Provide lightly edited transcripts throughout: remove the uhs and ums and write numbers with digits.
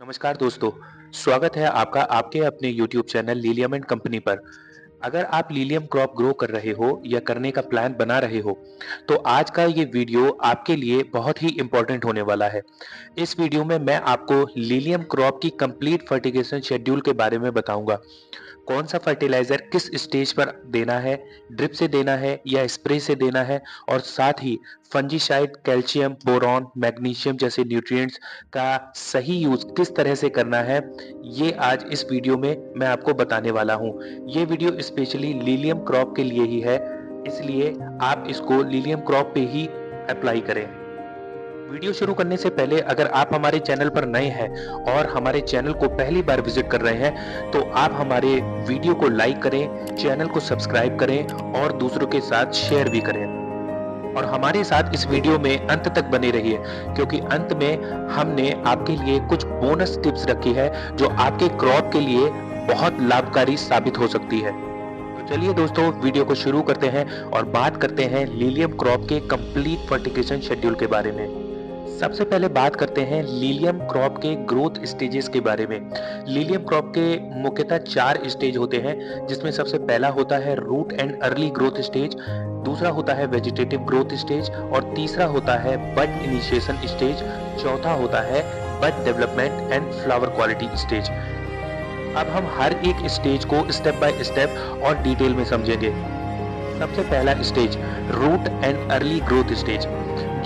नमस्कार दोस्तों, स्वागत है आपका आपके अपने YouTube channel Lilium and company पर। अगर आप लीलियम क्रॉप ग्रो कर रहे हो या करने का प्लान बना रहे हो, तो आज का ये वीडियो आपके लिए बहुत ही इम्पोर्टेंट होने वाला है। इस वीडियो में मैं आपको लीलियम क्रॉप की कंप्लीट फर्टिगेशन शेड्यूल के बारे में बताऊंगा। कौन सा फर्टिलाइजर किस स्टेज पर देना है, ड्रिप से देना है या स्प्रे से देना है, और साथ ही फंजीसाइड, कैल्शियम, बोरॉन, मैग्नीशियम जैसे न्यूट्रिएंट्स का सही यूज किस तरह से करना है, ये आज इस वीडियो में मैं आपको बताने वाला हूँ। ये वीडियो स्पेशली लीलियम क्रॉप के लिए ही है, इसलिए आप इसको लीलियम क्रॉप पे ही अप्लाई करें। वीडियो शुरू करने से पहले अगर आप हमारे चैनल पर नए हैं और हमारे चैनल को पहली बार विजिट कर रहे हैं, तो आप हमारे वीडियो को लाइक करें, चैनल को सब्सक्राइब करें और दूसरों के साथ शेयर भी करें। और हमारे साथ इस वीडियो में अंत तक बने रहिए, क्योंकि अंत में हमने आपके लिए कुछ बोनस टिप्स रखी है जो आपके क्रॉप के लिए बहुत लाभकारी साबित हो सकती है। तो चलिए दोस्तों, वीडियो को शुरू करते हैं और बात करते हैं लीलियम क्रॉप के कंप्लीट फर्टिगेशन शेड्यूल के बारे में। सबसे पहले बात करते हैं लीलियम क्रॉप के ग्रोथ स्टेजेस के बारे में। लीलियम क्रॉप के मुख्यतः 4 स्टेज होते हैं, जिसमें सबसे पहला होता है root and early growth stage, दूसरा होता है वेजिटेटिव ग्रोथ स्टेज और तीसरा होता है बड इनिशिएशन स्टेज, चौथा होता है bud development and flower quality stage. अब हम हर एक स्टेज को स्टेप बाय स्टेप और डिटेल में समझेंगे। सबसे पहला stage root and early growth stage,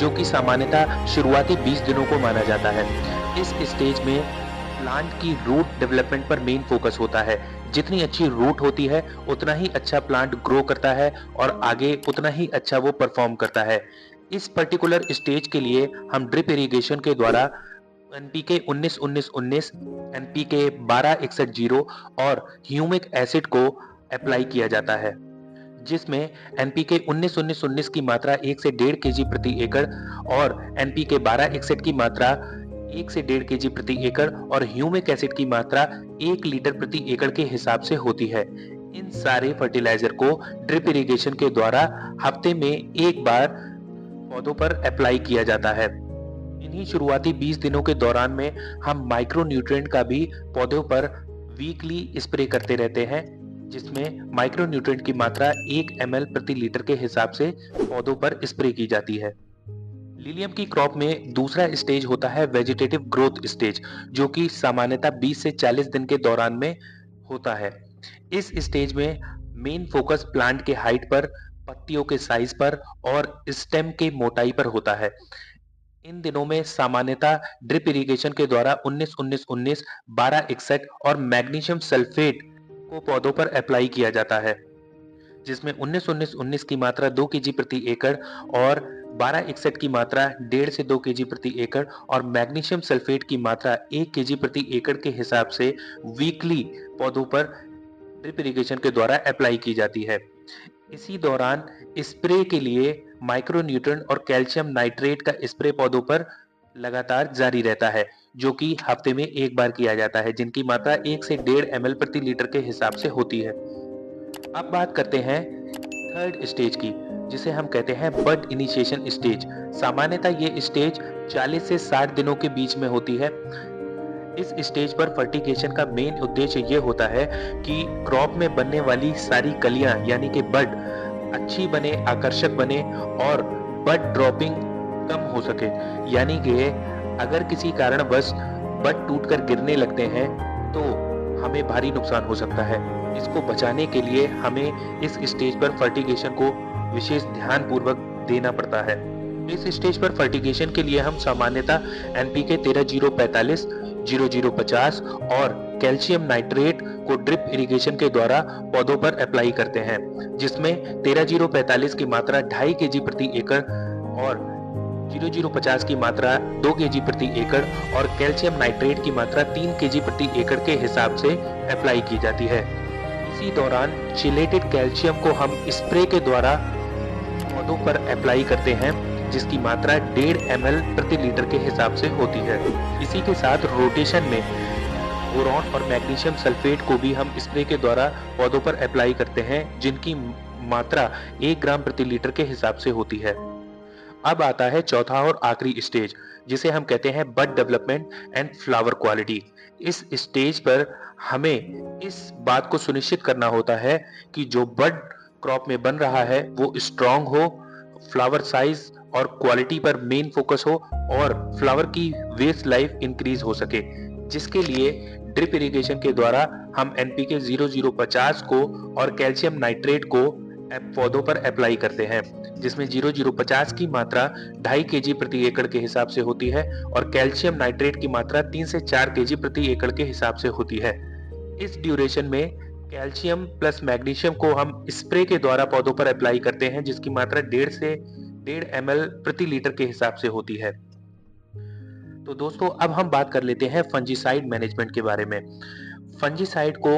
जो कि सामान्यतः शुरुआती 20 दिनों को माना जाता है। इस स्टेज में प्लांट की रूट डेवलपमेंट पर मेन फोकस होता है। जितनी अच्छी रूट होती है, उतना ही अच्छा प्लांट ग्रो करता है और आगे उतना ही अच्छा वो परफॉर्म करता है। इस पर्टिकुलर स्टेज के लिए हम ड्रिप इरिगेशन के द्वारा एनपीके 19-19-19, एनपीके 12-61-0 और ह्यूमिक एसिड को अप्लाई किया जाता है, जिसमें एनपीके 19-19-19 की मात्रा 1 से 1.5 केजी प्रति एकड़ और एनपीके 12-61 की मात्रा 1 से 1.5 केजी प्रति एकड़ और ह्यूमिक एसिड की मात्रा 1 लीटर प्रति एकड़ के हिसाब से होती है। इन सारे फर्टिलाइजर को ड्रिप इरिगेशन के द्वारा हफ्ते में एक बार पौधों पर अप्लाई किया जाता है। इन्हीं शुरुआती 20 दिनों के दौरान में हम माइक्रो न्यूट्रिएंट का भी पौधों पर वीकली स्प्रे करते रहते हैं, जिसमें माइक्रो न्यूट्रिएंट की मात्रा 1 ml प्रति लीटर के हिसाब से पौधों पर स्प्रे की जाती है। लीलियम की क्रॉप में दूसरा स्टेज होता है वेजिटेटिव ग्रोथ स्टेज, जो कि सामान्यतः 20 से 40 दिन के दौरान में होता है। इस स्टेज में मेन फोकस प्लांट के हाइट पर, पत्तियों के साइज पर और स्टेम के मोटाई पर होता है। इन दिनों में सामान्यतः ड्रिप इरिगेशन के द्वारा 19-19-19, 12-61 और मैग्नीशियम सल्फेट को पौधों पर अप्लाई किया जाता है, जिसमें 19-19-19 की मात्रा 2 केजी प्रति एकड़ और 12-61 की मात्रा 1.5 से 2 केजी प्रति एकड़ और मैग्नीशियम सल्फेट की मात्रा 1 केजी प्रति एकड़ के हिसाब से वीकली पौधों पर ड्रिप इरिगेशन के द्वारा अप्लाई की जाती है। इसी दौरान स्प्रे के लिए माइक्रो न्यूट्रिएंट और कैल्शियम नाइट्रेट का स्प्रे पौधों पर लगातार जारी रहता है, जो कि हफ्ते में एक बार किया जाता है, जिनकी मात्रा 1 से 1.5 ml प्रति लीटर के हिसाब से होती है। अब बात करते हैं थर्ड स्टेज की, जिसे हम कहते हैं बड इनिशिएशन स्टेज। सामान्यतः ये स्टेज 40 से 60 दिनों के बीच में होती है। इस स्टेज पर फर्टिगेशन का मेन उद्देश्य ये होता है कि क्रॉप में बनने वाली सारी कलियां यानी कि बड अच्छी बने, आकर्षक बने और बड ड्रॉपिंग कम हो सके। यानी कि अगर किसी कारणवश बड टूटकर गिरने लगते हैं तो हमें भारी नुकसान हो सकता है। इसको बचाने के लिए हमें इस स्टेज पर फर्टिगेशन को विशेष ध्यान पूर्वक देना पड़ता है। इस स्टेज पर फर्टिगेशन के लिए हम सामान्यतः एनपीके 13-0-45, 00-50 और कैल्शियम नाइट्रेट को ड्रिप इरिगेशन के द्वारा पौधों पर अप्लाई करते हैं, जिसमें 13-0-45 की मात्रा 2.5 केजी प्रति एकड़ और 00-50 की मात्रा 2 केजी प्रति एकड़ और कैल्शियम नाइट्रेट की मात्रा 3 केजी प्रति एकड़ के हिसाब से अप्लाई की जाती है। इसी दौरान चिलेटेड कैल्शियम को हम स्प्रे के द्वारा पौधों पर अप्लाई करते हैं, जिसकी मात्रा 1.5 ml प्रति लीटर के हिसाब से होती है। इसी के साथ रोटेशन में बोरॉन और मैग्नीशियम सल्फेट को भी हम स्प्रे के द्वारा पौधों पर अप्लाई करते हैं, जिनकी मात्रा 1 ग्राम प्रति लीटर के हिसाब से होती है। अब आता है चौथा और आखिरी स्टेज, जिसे हम कहते हैं बड डेवलपमेंट एंड फ्लावर क्वालिटी। इस स्टेज पर हमें इस बात को सुनिश्चित करना होता है कि जो बड क्रॉप में बन रहा है वो स्ट्रांग हो, फ्लावर साइज और क्वालिटी पर मेन फोकस हो और फ्लावर की वेस्ट लाइफ इंक्रीज हो सके, जिसके लिए ड्रिप इरिगेशन के द्वारा हम एनपीके 0050 को और कैल्शियम नाइट्रेट को पौधों पर अप्लाई करते हैं, जिसमें 0050 की मात्रा 2.5 केजी प्रति एकड़ के हिसाब से होती है और कैल्शियम नाइट्रेट की मात्रा 3 से 4 केजी प्रति एकड़ के हिसाब से होती है। इस ड्यूरेशन में कैल्शियम प्लस मैग्नीशियम को हम स्प्रे के द्वारा पौधों पर अप्लाई करते हैं, जिसकी मात्रा 1.5 से 1.5 ml प्रति लीटर के हिसाब से होती है। तो दोस्तों अब हम बात कर लेते हैं फंजीसाइड मैनेजमेंट के बारे में। फंजीसाइड को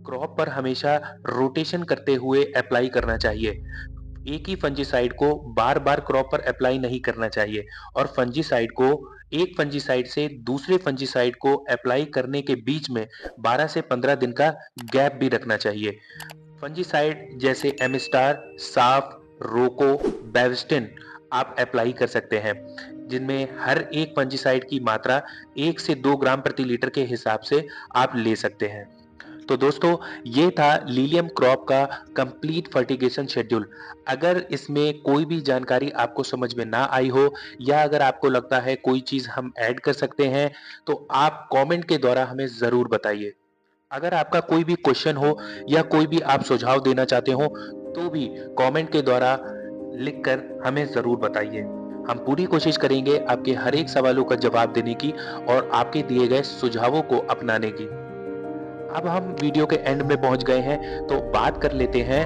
क्रॉप पर हमेशा रोटेशन करते हुए अप्लाई करना चाहिए। एक ही फंजीसाइड को बार बार क्रॉप पर अप्लाई नहीं करना चाहिए और फंजीसाइड को एक फंजीसाइड से दूसरे फंजीसाइड को अप्लाई करने के बीच में 12 से 15 दिन का गैप भी रखना चाहिए। फंजीसाइड जैसे एमिस्टार, साफ, रोको, बेविस्टिन आप अप्लाई कर सकते हैं, जिनमें हर एक फंजीसाइड की मात्रा 1 से 2 ग्राम प्रति लीटर के हिसाब से आप ले सकते हैं। तो दोस्तों ये था लीलियम क्रॉप का कंप्लीट फर्टिगेशन शेड्यूल। अगर इसमें कोई भी जानकारी आपको समझ में ना आई हो या अगर आपको लगता है कोई चीज हम ऐड कर सकते हैं तो आप कमेंट के द्वारा हमें जरूर बताइए। अगर आपका कोई भी क्वेश्चन हो या कोई भी आप सुझाव देना चाहते हो तो भी कमेंट के द्वारा लिखकर हमें जरूर बताइए। हम पूरी कोशिश करेंगे आपके हर एक सवालों का जवाब देने की और आपके दिए गए सुझावों को अपनाने की। अब हम वीडियो के एंड में पहुंच गए हैं तो बात कर लेते हैं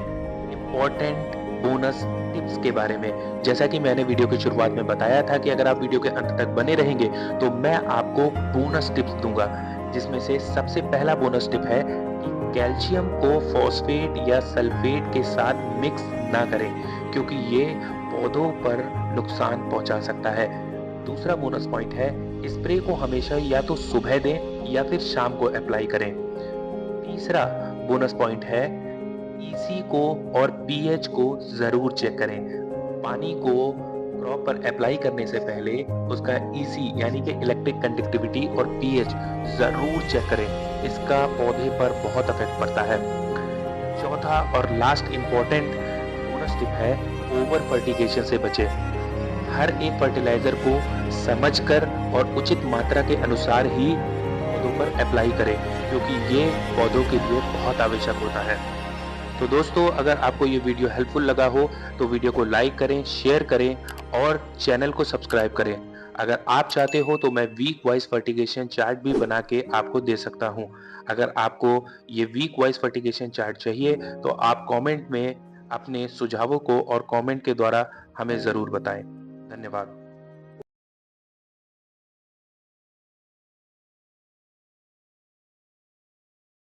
इम्पोर्टेंट बोनस टिप्स के बारे में। जैसा कि मैंने वीडियो की शुरुआत में बताया था कि अगर आप वीडियो के अंत तक बने रहेंगे तो मैं आपको बोनस टिप्स दूंगा, जिसमें से सबसे पहला बोनस टिप है कि कैल्शियम को फॉस्फेट या सल्फेट के साथ मिक्स ना करें, क्योंकि ये पौधों पर नुकसान पहुंचा सकता है। दूसरा बोनस पॉइंट है स्प्रे को हमेशा या तो सुबह दें या फिर शाम को अप्लाई करें। तीसरा बोनस पॉइंट है ईसी को और पीएच को जरूर चेक करें। पानी को क्रॉप पर अप्लाई करने से पहले उसका ईसी यानी कि इलेक्ट्रिक कंडक्टिविटी और पीएच जरूर चेक करें, इसका पौधे पर बहुत इफेक्ट पड़ता है। चौथा और लास्ट इंपॉर्टेंट बोनस टिप है ओवर फर्टिगेशन से बचें। हर एक फर्टिलाइजर को समझकर और उचित मात्रा के अनुसार ही पौधों पर अप्लाई करें, क्योंकि ये पौधों के लिए बहुत आवश्यक होता है। तो दोस्तों अगर आपको ये वीडियो हेल्पफुल लगा हो तो वीडियो को लाइक करें, शेयर करें और चैनल को सब्सक्राइब करें। अगर आप चाहते हो तो मैं वीक वाइज फर्टिगेशन चार्ट भी बना के आपको दे सकता हूँ। अगर आपको ये वीक वाइज फर्टिगेशन चार्ट चाहिए तो आप कमेंट में अपने सुझावों को और कमेंट के द्वारा हमें ज़रूर बताएं। धन्यवाद।